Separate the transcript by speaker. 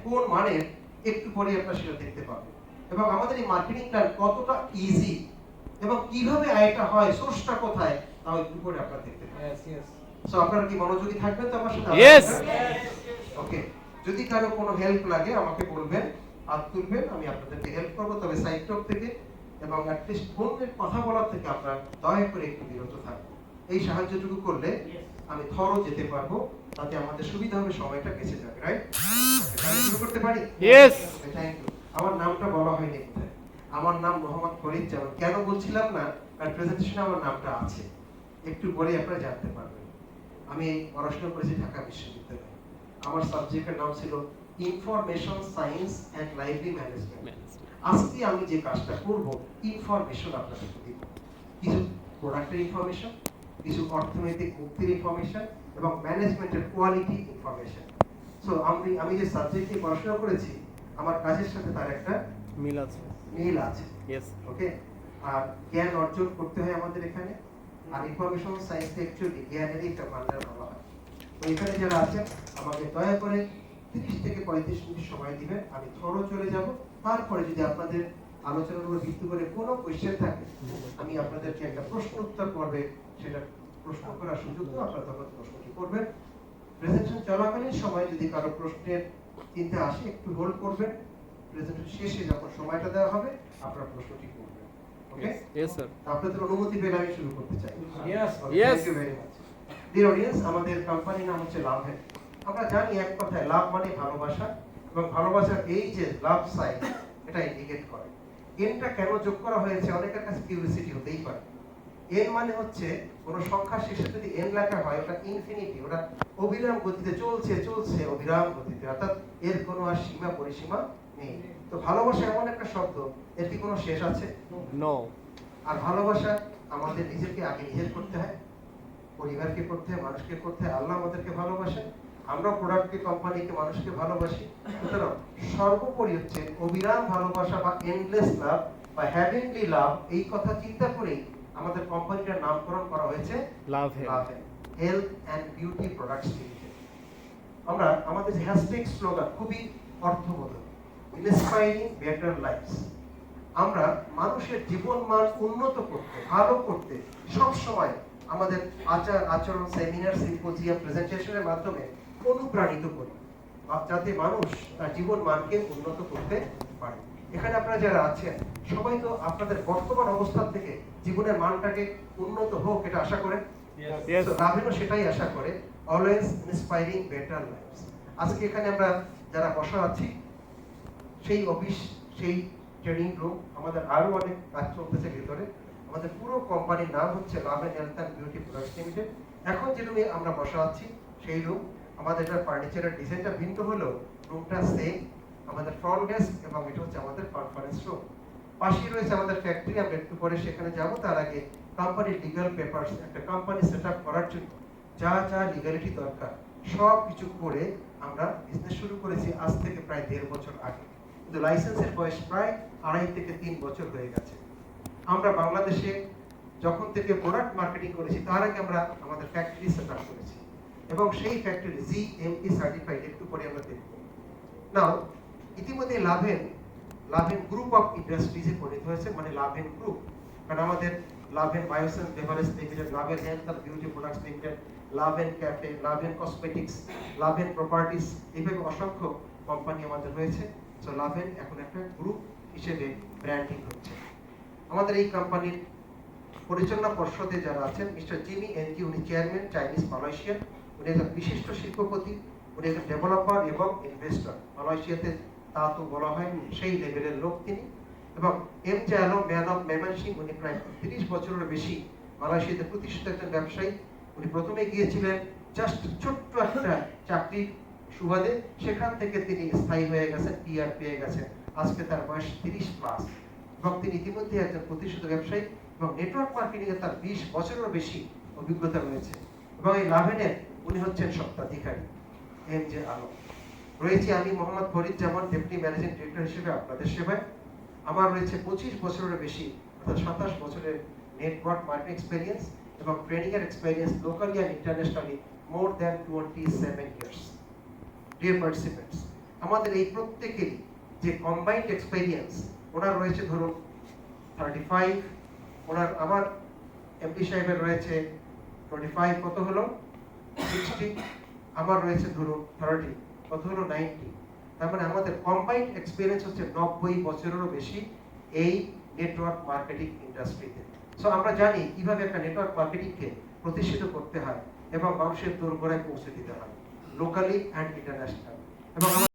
Speaker 1: কোন মানের একটু পরে আপনারা সেটা দেখতে পাবেন। এবং আমাদের এই মার্কেটিং প্ল্যান কতটা ইজি এবং কিভাবে আয়টা হয়, সোর্সটা কোথায়, তাও একটু পরে আপনারা দেখতে পাবেন। সো আপনারা কি মনোযোগী থাকবেন তো আমার সাথে?
Speaker 2: Yes.
Speaker 1: ওকে, যদি কারো কোনো হেল্প লাগে আমাকে বলবেন, হাত তুলবেন, আমি আপনাদেরকে হেল্প করব। তবে সাইড টক থেকে এবং অ্যাটলিস্ট ফোনের কথা বলার থেকে আপনারা দয়া করে একটু বিরত থাকবেন। এই সাহায্যটুকু করলে আমি থরো যেতে পারবো, তাতে আমাদের সুবিধা হবে, সময়টা বেঁচে যাবে, রাইট? তাহলে শুরু করতে পারি?
Speaker 2: Yes.
Speaker 1: Thank you. আমার নামটা বলা হয়নি কোথায়। আমার নাম মোহাম্মদ ফরিদ জামান। কেন বলছিলাম না, কারণ প্রেজেন্টেশনে আমার নামটা আছে, একটু পরে আপনারা জানতে পারবেন। আমি পড়াশোনা করেছি ঢাকা বিশ্ববিদ্যালয়ে। আমার সাবজেক্টের নাম ছিল information science and library management. আজকে আমি যে কাজটা করব, ইনফরমেশন আপনাদেরকে দিব, কিছু প্রোডাক্টের ইনফরমেশন, কিছু অর্থনৈতিক মুক্তির ইনফরমেশন এবং ম্যানেজমেন্টের কোয়ালিটি ইনফরমেশন। সো আমি যে সাবজেক্টে পড়াশোনা করেছি, আমার কাজের সাথে তার একটা
Speaker 2: মিল আছে।
Speaker 1: মিল আছে।
Speaker 2: Yes.
Speaker 1: ওকে, আর জ্ঞান অর্জন করতে হয় আমাদের এখানে। আর ইনফরমেশন সায়েন্স অ্যাকচুয়ালি জ্ঞানেরই একটা ভান্ডার বলা হয়। তো এখানে যারা আছেন আমাকে দয়া করে 30 থেকে 35 মিনিট সময় দিবেন, আমি থরো চলে যাব। তারপরে যদি আপনাদের আলোচনার উপর ভিত্তি করে কোনো কোশ্চেন থাকে, আমি আপনাদেরকে একটা প্রশ্ন উত্তর পর্বে সেটা প্রশ্ন করার সুযোগ দেব, আপনারা তখন প্রশ্নটি করবেন। প্রেজেন্টেশন চলাকালীন সময় যদি কারো প্রশ্নের চিন্তা আসে, একটু হোল্ড করবেন। প্রেজেন্টেশন শেষে যখন সময়টা দেওয়া হবে, আপনারা প্রশ্নটি করবেন। ওকে?
Speaker 2: Yes, sir.
Speaker 1: আপনাদের অনুমতি পেলে আমি শুরু করতে চাই।
Speaker 2: Yes.
Speaker 1: Okay,
Speaker 2: Yes.
Speaker 1: thank you very much. Dear audience, আমাদের কোম্পানির নাম হচ্ছে লাভেন। আমরা জানি এক কথায় লাভ মানে ভালোবাসা, এবং ভালোবাসার এই যে লাভ সাইড, এটা ইন্ডিকেট করে। এনটা কেন যোগ করা হয়েছে, অনেকের কাছে কিউরিওসিটি হতেই পারে। এন মানে হচ্ছে কোন সংখ্যা শেষে যদি এন লেখা হয়, ওটা ইনফিনিটি, ওটা অবিরাম গতিতে চলছে চলছে অবিরাম গতিতে, অর্থাৎ এর কোনো আর সীমা পরিসীমা নেই। তো ভালোবাসা এমন একটা শব্দ, এর কি কোনো শেষ আছে?
Speaker 2: No.
Speaker 1: আর ভালোবাসা আমাদের নিজেকে আগে নিজের করতে হয়, পরিবারকে করতে হয়, মানুষকে করতে হয়। আল্লাহ আমাদেরকে ভালোবাসেন, আমরা প্রোডাক্টকে, কোম্পানিকে, মানুষকে ভালোবাসি। সুতরাং সর্বোপরি হচ্ছে অবিরাম ভালোবাসা বা এন্ডলেস লাভ বা হ্যাভেনলি লাভ, এই কথা চিন্তা করেই আমাদের কোম্পানিটার নামকরণ করা হয়েছে
Speaker 2: Laven.
Speaker 1: Laven, health and beauty products limited. আমরা আমাদের যে হ্যাশট্যাগ স্লোগান খুবই অর্থবোধক, ইন্সপায়ারিং বেটার লাইফস। আমরা মানুষের জীবন মান উন্নত করতে, ভালো করতে সব সময় আমাদের আচার আচরণ, সেমিনার, সিম্পোজিয়াম, প্রেজেন্টেশনের মাধ্যমে অনুপ্রাণিত করি, যাতে মানুষ তার জীবন মানকে উন্নত করতে পারে। এখানে আপনারা যারা আছেন সবাই তো আপনাদের বর্তমান অবস্থা থেকে জীবনের মানটাকে উন্নত হোক, এটা আশা করেন।
Speaker 2: Yes.
Speaker 1: তো লাভেনও সেটাই আশা করে, অলওয়েজ ইন্সপায়ারিং বেটার লাইফস। আজকে এখানে আমরা যারা বসা আছি, সেই অফিস, সেই ট্রেনিং রুম, আমাদের আরো অনেক কাজ চলতেছে ভিতরে। আমাদের পুরো কোম্পানির নাম হচ্ছে Laven health and beauty products limited. এখন যে রুমে আমরা বসা আছি সেই রুম, আমাদের এটা ফার্নিচারের ডিজাইনটা ভিন্ন হলেও রুমটা সেম। আমাদের ফ্রন্ট ডেস্ক এবং এটা হচ্ছে আমাদের কনফারেন্স রুম। পাশেই রয়েছে আমাদের ফ্যাক্টরি, আমরা একটু পরে সেখানে যাব। তার আগে কোম্পানির লিগ্যাল পেপারস, একটা কোম্পানি সেটআপ করার জন্য যা যা লিগ্যালিটি দরকার সব কিছু করে আমরা বিজনেস শুরু করেছি আজ থেকে প্রায় 1.5 বছর আগে, কিন্তু লাইসেন্সের বয়স প্রায় 2.5 থেকে 3 বছর হয়ে গেছে। আমরা বাংলাদেশে যখন থেকে প্রোডাক্ট মার্কেটিং করেছি, তার আগে আমরা আমাদের ফ্যাক্টরি সেটআপ করেছি এবং সেই ফ্যাক্টরি জিএমপি সার্টিফাইড, একটু পরে আমরা দেখব। নাও ইতিমধ্যে লাভেন গ্রুপ অফ ইন্ডাস্ট্রিজে পরিণত হয়েছে, মানে লাভেন গ্রুপ। কারণ আমাদের Laven biosense beverage limited, Laven health and beauty products limited, Laven cafe, Laven cosmetics, Laven properties, এইভাবে অসংখ্য কোম্পানি আমাদের রয়েছে। সো লাভেন এখন একটা গ্রুপ হিসেবে ব্র্যান্ডিং হচ্ছে। আমাদের এই কোম্পানির পরিচালনা পর্ষদে যারা আছেন, মিস্টার জিমি এনজি, উনি চেয়ারম্যান, চাইনিজ মালয়েশিয়ান। উনি একজন বিশিষ্ট শিল্পপতি, উনি একজন ডেভেলপার এবং ইনভেস্টর। মালয়েশিয়াতে তা তো বলা হয় সেই লেভেলের লোক তিনি। এবং M J Alam, man of Mymensingh, উনি প্রায় 30 বছরের বেশি মালয়েশিয়াতে প্রতিষ্ঠিত একজন ব্যবসায়ী। উনি প্রথমে গিয়েছিলেন জাস্ট ছোট্ট একটা চাকরির সুবাদে, সেখান থেকে তিনি স্থায়ী হয়ে গেছেন, পিআর পেয়ে গেছেন। আজকে তার বয়স 30+, এবং তিনি ইতিমধ্যে একজন প্রতিষ্ঠিত ব্যবসায়ী এবং নেটওয়ার্ক মার্কেটিং এ তার 20 বছরেরও বেশি অভিজ্ঞতা রয়েছে। এবং এই লাভেনের উনি হচ্ছেন স্বত্বাধিকারী এম জে আলম। রয়েছে আমি মোহাম্মদ ফরিদ জামান, ডেপুটি ম্যানেজিং ডিরেক্টর হিসেবে আপনাদের সেবায়। আমার রয়েছে 25 বছরের বেশি, অর্থাৎ 27 বছরের নেটওয়ার্ক মার্কেটিং এক্সপেরিয়েন্স এবং ট্রেনিং এর experience locally and internationally, more than 27 years. Dear participants, আমাদের এই প্রত্যেকেরই যে কম্বাইন্ড এক্সপেরিয়েন্স, ওনার রয়েছে ধরুন 35, ওনার আমার এমপি সাহেবের রয়েছে 25, কত হলো 60, আমার রয়েছে ধরুন 30, কত হলো 90। তার মানে আমাদের কম্বাইন্ড এক্সপেরিয়েন্স হচ্ছে 90 বছরেরও বেশি এই নেটওয়ার্ক মার্কেটিং ইন্ডাস্ট্রিতে। সো আমরা জানি কিভাবে একটা নেটওয়ার্ক মার্কেটিংকে প্রতিষ্ঠিত করতে হয় এবং মানুষের দোরগোড়ায় পৌঁছে দিতে হয়, লোকালি অ্যান্ড ইন্টারন্যাশনাল। এবং